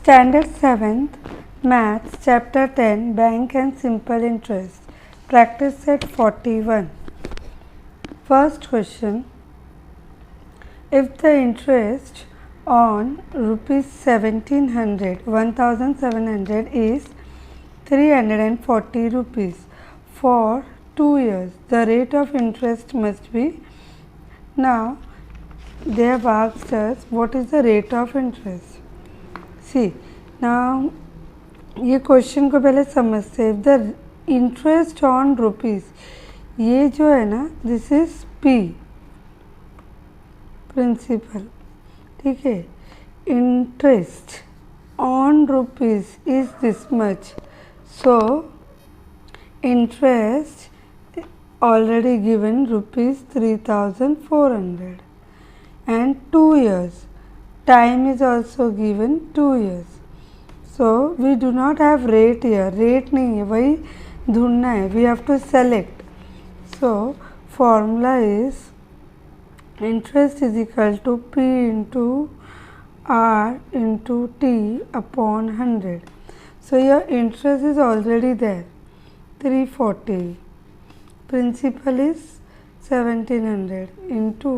Standard 7th Maths Chapter 10 Bank and Simple Interest. Practice set 41. First question. If the interest on rupees 1700 is 340 rupees for 2 years, the rate of interest must be. Now they have asked us what is the rate of interest. See, now ये question को पहले समझते हैं. The interest on rupees, ये जो है ना, this is P principal, ठीक है. Interest on rupees is this much, so interest already given rupees 3400 and 2 years. Time is also given 2 years. So we do not have rate here. Rate नहीं है, वही ढूंढना है. We have to select. So formula is interest is equal to P into R into T upon 100. So your interest is already there, 340. Principal is 1700 into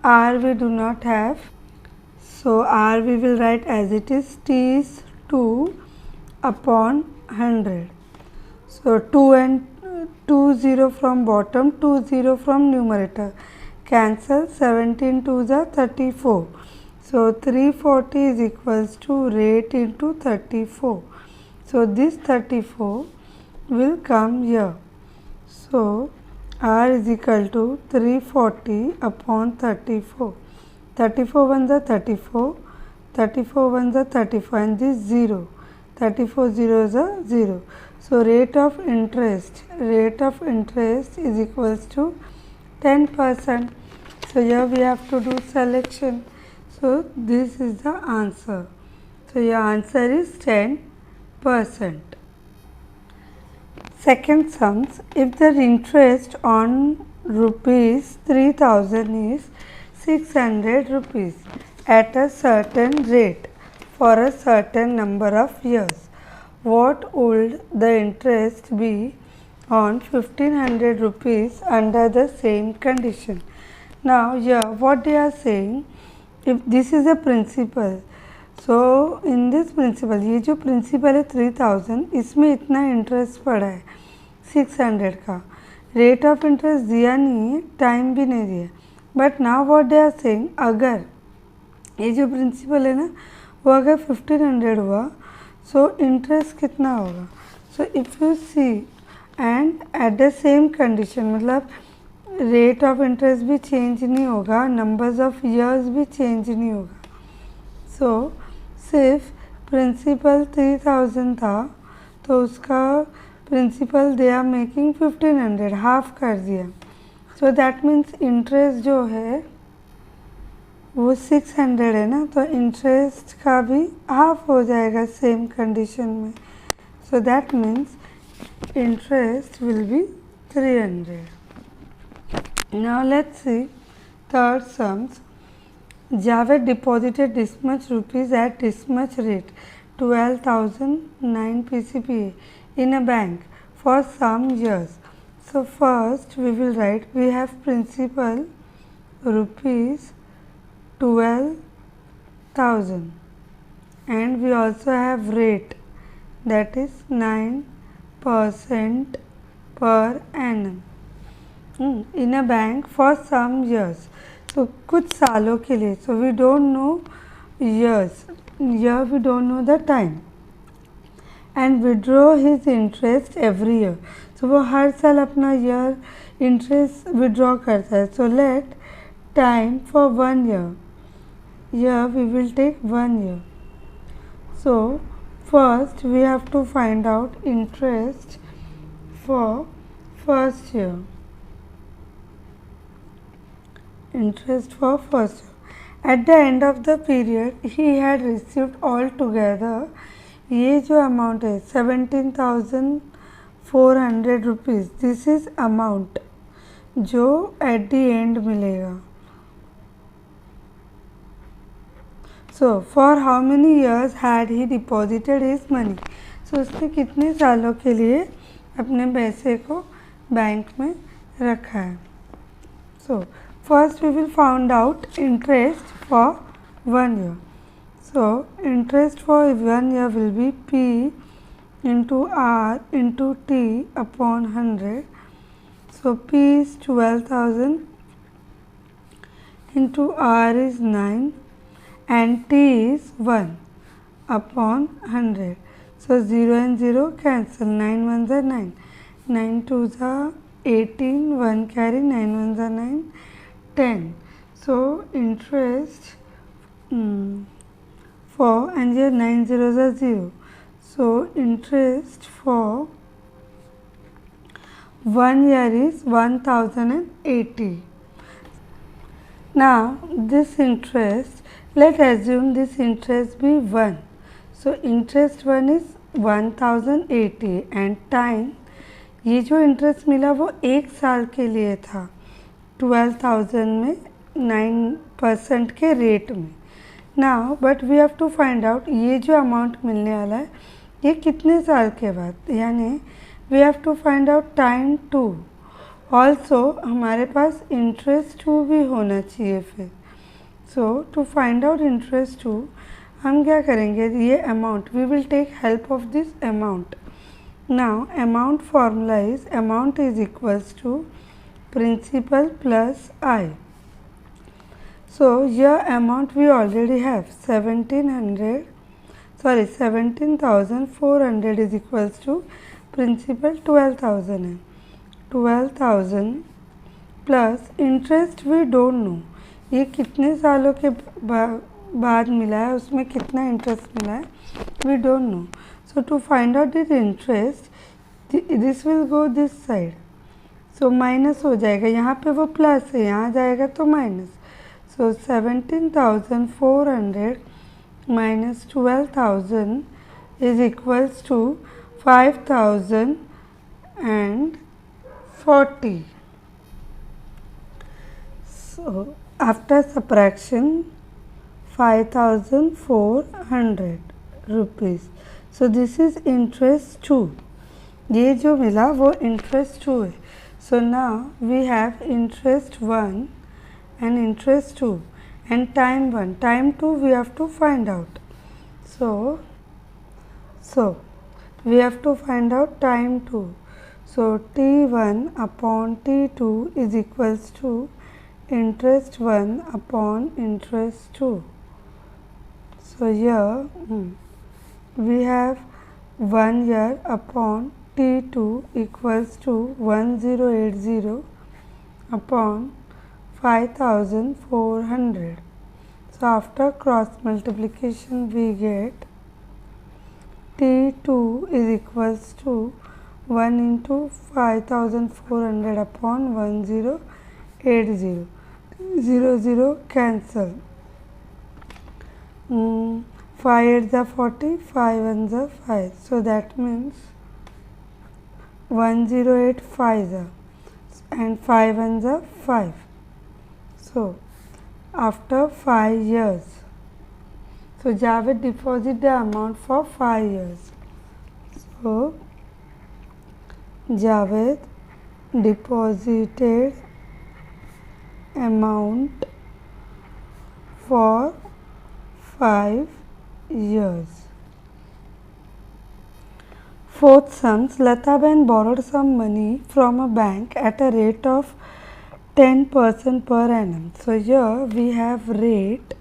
R we do not have. So R we will write as it is. T is 2 upon 100. So 2 and 2 0 from bottom, 2 0 from numerator. Cancel. 17 2s are 34. So 340 is equals to rate into 34. So this 34 will come here. So R is equal to 340 upon 34. 34 ones are 34, 34 ones are 34, and this 0, 34 zeros are 0. So rate of interest is equals to 10%. So here we have to do selection. So this is the answer. So your answer is 10%. Second sums, if the interest on rupees 3000 is 600 rupees at a certain rate for a certain number of years, what would the interest be on 1500 rupees under the same condition? Now here what they are saying, if this is a principal, so in this principal, ये जो principal है 3000, इसमें इतना interest पड़ा है 600 का. rate of interest दिया नहीं है, time भी नहीं दिया. But now what they are saying, अगर ये जो प्रिंसिपल है ना, वो अगर 1500 हुआ, सो इंटरेस्ट कितना होगा. So if you see and at the same condition, मतलब रेट ऑफ इंटरेस्ट भी चेंज नहीं होगा, नंबर्स ऑफ ईयर्स भी चेंज नहीं होगा. सो सिर्फ प्रिंसिपल 3000 था, तो उसका principal they are making 1500, half कर दिया. सो दैट मीन्स इंटरेस्ट जो है वो 600 है ना, तो इंटरेस्ट का भी हाफ हो जाएगा सेम कंडीशन में. सो that means interest will be 300. Now let's see third sums. Javed deposited this much rupees at this much rate, 12,009 PCPA in a bank for some years. So first we will write, we have principal rupees 12,000 and we also have rate, that is 9% per annum in a bank for some years. So कुछ सालों के लिए. So we don't know years, here we don't know the time, and withdraw his interest every year. So वो हर साल अपना year interest withdraw करता है. So let time for 1 year, here we will take 1 year. So first we have to find out interest for first year. Interest for first year. At the end of the period he had received all together, ये जो amount है 17,400 rupees, this is amount जो at the end मिलेगा. So for how many years had he deposited his money, so उसने कितने सालों के लिए अपने पैसे को बैंक में रखा है. So first we will found out interest for 1 year. So interest for 1 year will be P into R into T upon 100. So P is 12,000 into R is 9 and T is 1 upon 100. So 0 and 0 cancel, 9 ones are 9, 9 twos are 18, 1 carry, 9 ones are 9, 10. So interest for, and here 9 zeros are 0. So interest for 1 year is 1080. Now this interest, let's assume this interest be 1. So interest 1 is 1080 and time, ये जो interest मिला वो 1 साल के लिए था 12,000 में 9% के रेट में. Now but we have to find out ये जो अमाउंट मिलने वाला है ये कितने साल के बाद, यानी we have to find out time 2. Also हमारे पास इंटरेस्ट 2 भी होना चाहिए फिर. So to find out interest 2 हम क्या करेंगे, ये amount we will take help of this amount. Now amount formula is amount is equals to principal plus I. So your amount we already have 17,400 is equals to principal 12,000 है. 12,000 plus interest we don't know, ये कितने सालों के बाद मिला है, उसमें कितना इंटरेस्ट मिला है we don't know. So to find out this interest, this will go this side. So minus हो जाएगा, यहाँ पे वो प्लस है, यहाँ जाएगा तो minus. So 17,400 minus 12,000 is equals to 5,040. So after subtraction 5,400 rupees. So this is interest 2. ये जो मिला वो interest 2 है. So now we have interest 1 and interest 2 and time 1. Time 2 we have to find out. So we have to find out time 2. So T1 upon T2 is equals to interest 1 upon interest 2. So here we have 1 year upon T2 equals to 1080 upon 5,400. So after cross multiplication we get T2 is equals to 1 into 5,400 upon 1080. 0 0 cancel. 5 8s are 40, 5 1s are 5. So that means 108 5s are and 5 1s are 5. So after 5 years, so Javed deposit the amount for 5 years. So Javed deposited amount for 5 years. Fourth sums, Lataben borrowed some money from a bank at a rate of 10% per annum. So here we have rate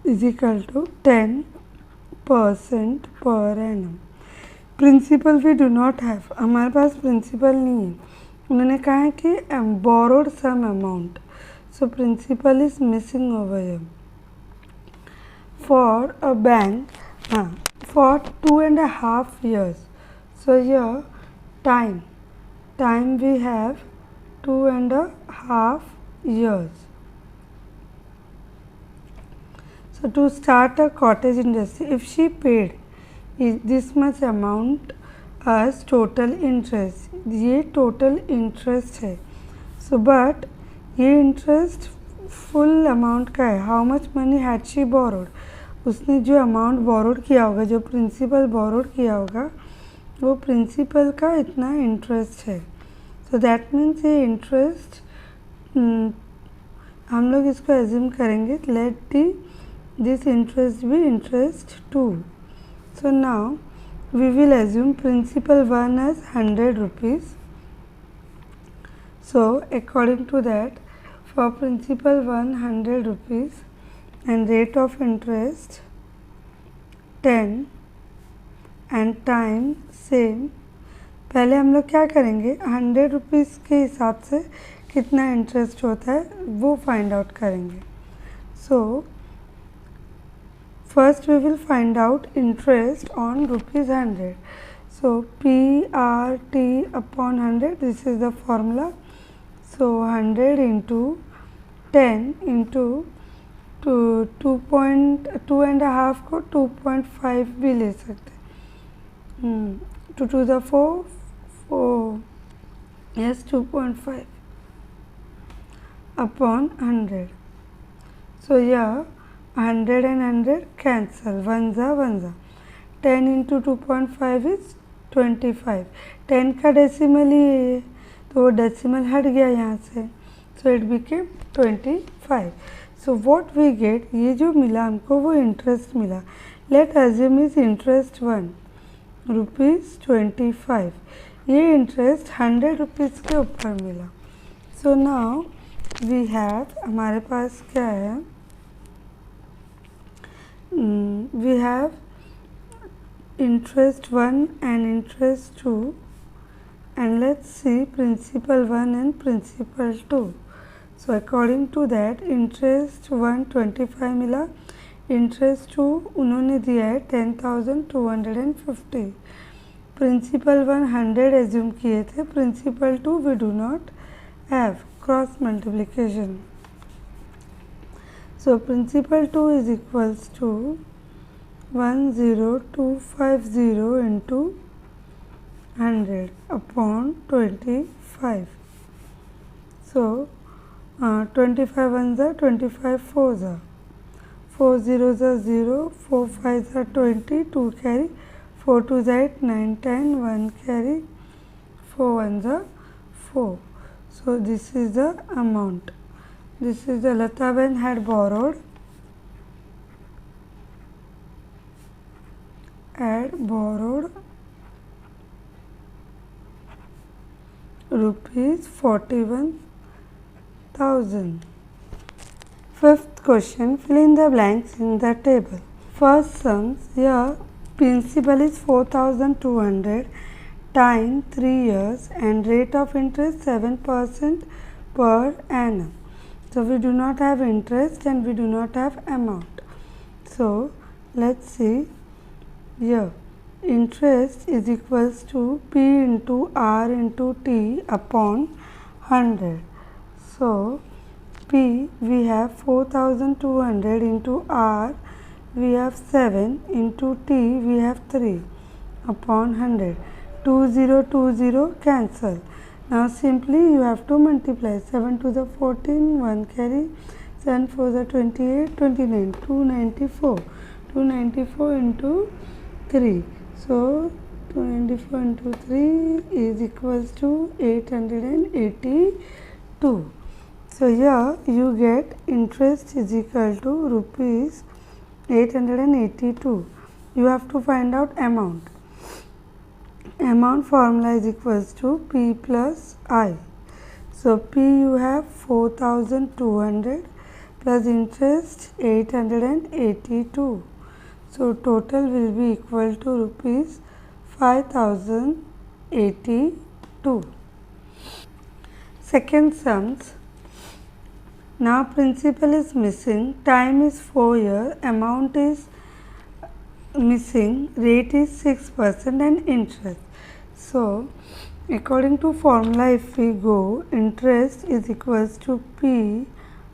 is equal to 10% per annum. Principal we do not have, हमारे पास principal नहीं है. उन्होंने कहा है कि borrowed some amount. So principal is missing over here. For a bank, for 2.5 years. So here time we have 2.5 years. So to start a cottage industry, if she paid this much amount as total interest, ये total interest है. So but ये interest full amount का है. How much money had she borrowed? उसने जो amount borrowed किया होगा, जो प्रिंसिपल बोरोड किया होगा, वो प्रिंसिपल का इतना इंटरेस्ट है। सो दैट मीन्स ये इंटरेस्ट हम लोग इसको एज्यूम करेंगे, let this interest be interest 2. So now we will assume principal 1 as 100 rupees. So according to that, for principal 100 rupees and rate of interest 10 and time same, पहले हम लोग क्या करेंगे, 100 रुपीज़ के हिसाब से कितना इंटरेस्ट होता है वो फाइंड आउट करेंगे. सो first we will find out interest on rupees 100. So PRT upon 100, this is the formula. So 100 into 10 into 2 and a half को 2.5 भी ले सकते हैं. 2 to the 4, yes, 2.5 upon 100. So yeah, 100 and 100 cancel, 1 जा 1 जा. 10 into 2.5 is 25. 10 का decimal ही है, तो वो डेसिमल हट गया यहाँ से. So it became 25. So what we get, ये जो मिला हमको वो इंटरेस्ट मिला. Let assume is interest 1 rupees 25. ये इंटरेस्ट 100 रुपीज़ के ऊपर मिला. सो नाउ वी हैव, हमारे पास क्या है, we have interest 1 and interest 2, and let's see principal 1 and principal 2. So according to that, interest 1 25 मिला, interest 2 उन्होंने दिया है 10,250. principal 1 100 एज्यूम किए थे, principal 2 we do not have, cross multiplication. So principal 2 is equals to 10250 into 100 upon 25. So 25 ones are 25 fours are 4 zeros are 0, 4 fives are 20, 2 carry, 4 twos are 8, 9 10, 1 carry, 4 ones are 4. So this is the amount. This is the Lataben had borrowed rupees 41,000. Fifth question, fill in the blanks in the table. First sums, here principal is 4,200, time 3 years and rate of interest 7% per annum. So we do not have interest and we do not have amount. So let's see here, interest is equals to P into R into T upon 100. So P we have 4,200 into R we have 7 into T we have 3 upon 100. 2020 cancel. Now simply you have to multiply 7 to the 14, 1 carry, 7 4 the 28, 29, 294. 294 into 3. So 294 into 3 is equals to 882. So here you get interest is equal to rupees 882. You have to find out amount. Amount formula is equals to P plus I. So P you have 4,200 plus interest 882. So total will be equal to rupees 5,082. Second sums. Now principal is missing, time is 4 years, amount is missing, rate is 6% and interest. So according to formula, if we go, interest is equals to P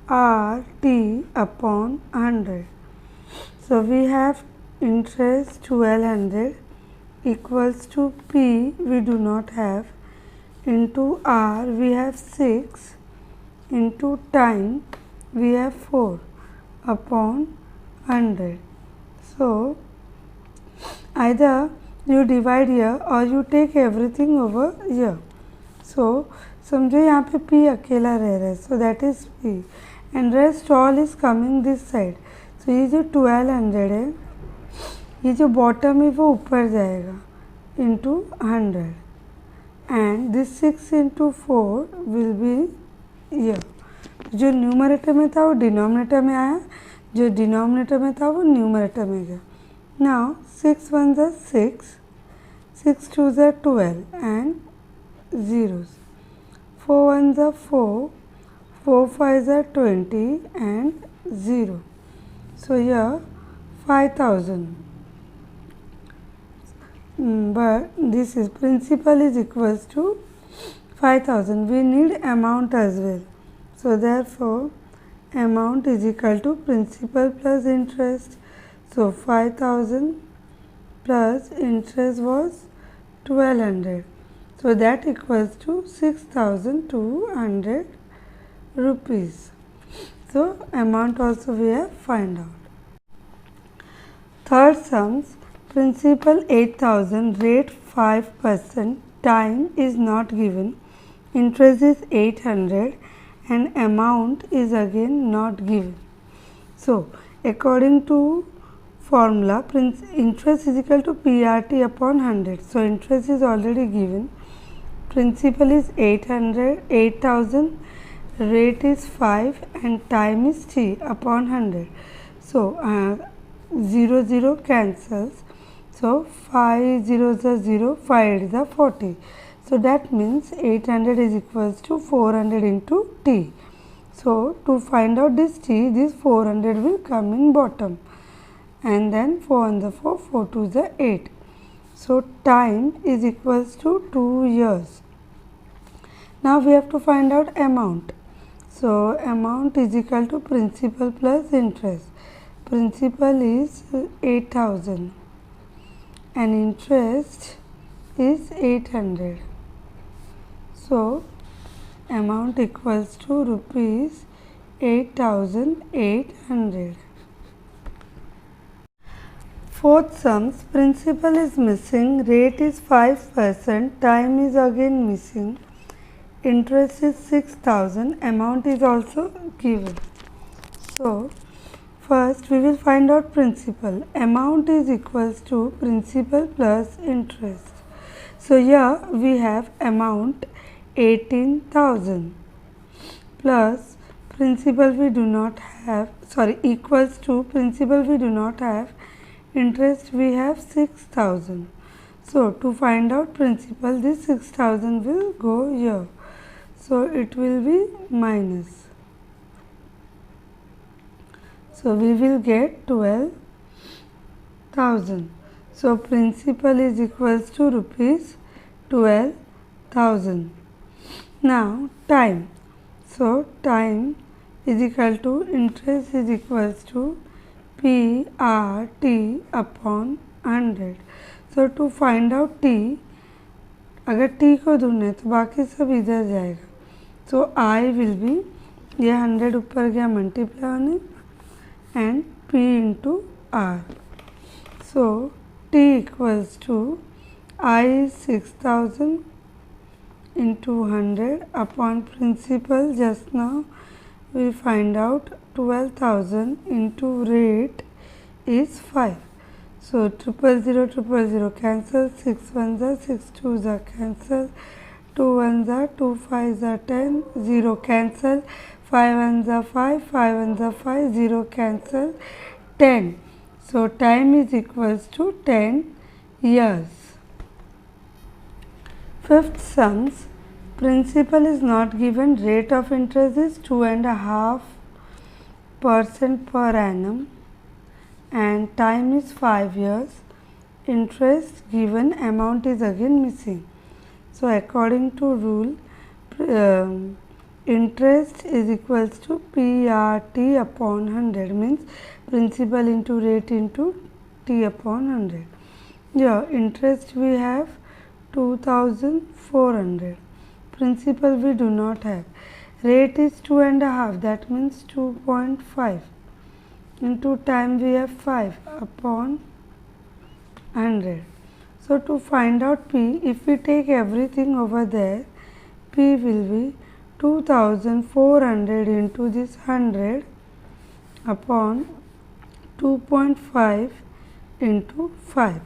R T upon 100. So we have interest 1200 equals to P we do not have into R we have 6 into time we have 4 upon 100. So either you divide here or you take everything over here. So समझो यहाँ पे P अकेला रह रहा है, so that is P and rest all is coming this side. So ये जो 1200 है, ये जो बॉटम है वो ऊपर जाएगा into 100 and this 6 into 4 will be here. जो न्यूमरेटर में था वो डिनोमिनेटर में आया, जो डिनोमिनेटर में था वो न्यूमरेटर में गया. Now 6 1s are 6, 6 2s are 12 and zeros. 4 1s are 4, 4 5s are 20 and 0. So here 5000. But this is principal is equals to 5000. We need amount as well. So therefore amount is equal to principal plus interest. So 5000 plus interest was 1200. So that equals to 6200 rupees. So amount also we have find out. Third sums, principal 8000, rate 5%, time is not given, interest is 800 and amount is again not given. So according to formula, interest is equal to PRT upon 100. So interest is already given, principal is 8000, rate is 5 and time is T upon 100. So 0 0 cancels. So 5 zeros are 0, 5 8s are 40. So that means 800 is equals to 400 into T. So to find out this T, this 400 will come in bottom. And then 4 1s are 4, 4 2s are 8. So time is equals to 2 years. Now we have to find out amount. So amount is equal to principal plus interest. Principal is 8000 and interest is 800. So amount equals to rupees 8800. Fourth sums, principal is missing, rate is 5%, time is again missing, interest is 6000, amount is also given. So first we will find out principal. Amount is equals to principal plus interest. So here we have amount 18,000 plus principal we do not have, equals to principal we do not have, interest we have 6,000. So to find out principal, this 6,000 will go here. So it will be minus. So we will get 12,000. So principal is equals to rupees 12,000. Now time. So time is equal to interest is equals to PRT upon 100. So to find out T, अगर T को ढूंढना है तो बाकी सब इधर जाएगा. So I will be, ये 100 ऊपर गया मल्टीप्लाई होने and P into R. So T equals to I is 6000 into 100 upon principal. Just now we find out 12,000 into rate is 5. So 000 000 cancel, 6 1s are 6 2s are cancel, 2 1s are 2 5s are 10, 0 cancel, 5 1s are 5, 5 1s are 5, 0 cancel, 10. So time is equals to 10 years. Fifth sums, principal is not given, rate of interest is 2.5% per annum and time is 5 years. Interest given, amount is again missing. So according to rule, interest is equals to PRT upon 100, means principal into rate into T upon 100. Here interest we have 2400, principal we do not have, rate is 2.5, that means 2.5. into time we have 5 upon 100. So to find out P, if we take everything over there, P will be 2400 into this 100 upon 2.5 into 5.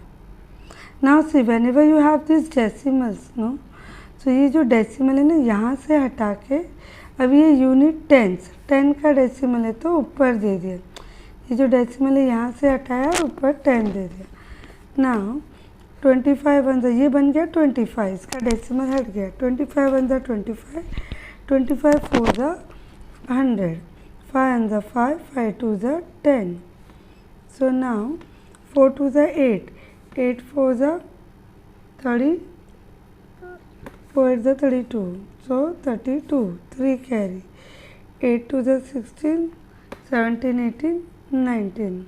Now see, whenever you have these decimals, no, so ये जो decimal है ना, यहाँ से हटा के अब ये यूनिट टेंस, 10 का डेसिमल है तो ऊपर दे दिया, ये जो डेसिमल है यहाँ से हटाया और ऊपर 10 दे दिया. नाउ 25 वन ज़ा ये बन गया 25, इसका डेसिमल हट गया. 25 वन ज़ा 25, 25 फोर ज़ा 100, 5 वन ज़ा 5, 5 टू ज़ा 10. So now 4 to the 8, 8 4 the 30, 4 8 the 32, so 32, 3 carry, 8 to the 16, 17 18 19,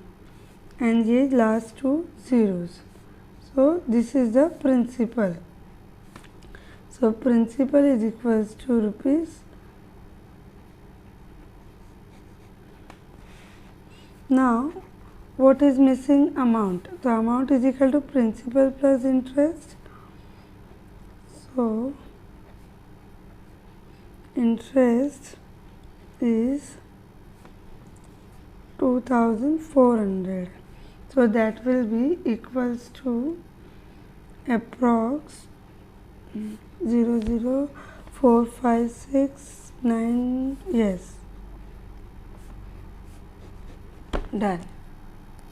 and ye last two zeros. So this is the principal. So principal is equals to rupees. Now what is missing? Amount. The amount is equal to principal plus interest. So interest is 2400. So that will be equals to approx 0.04569. Yes, done.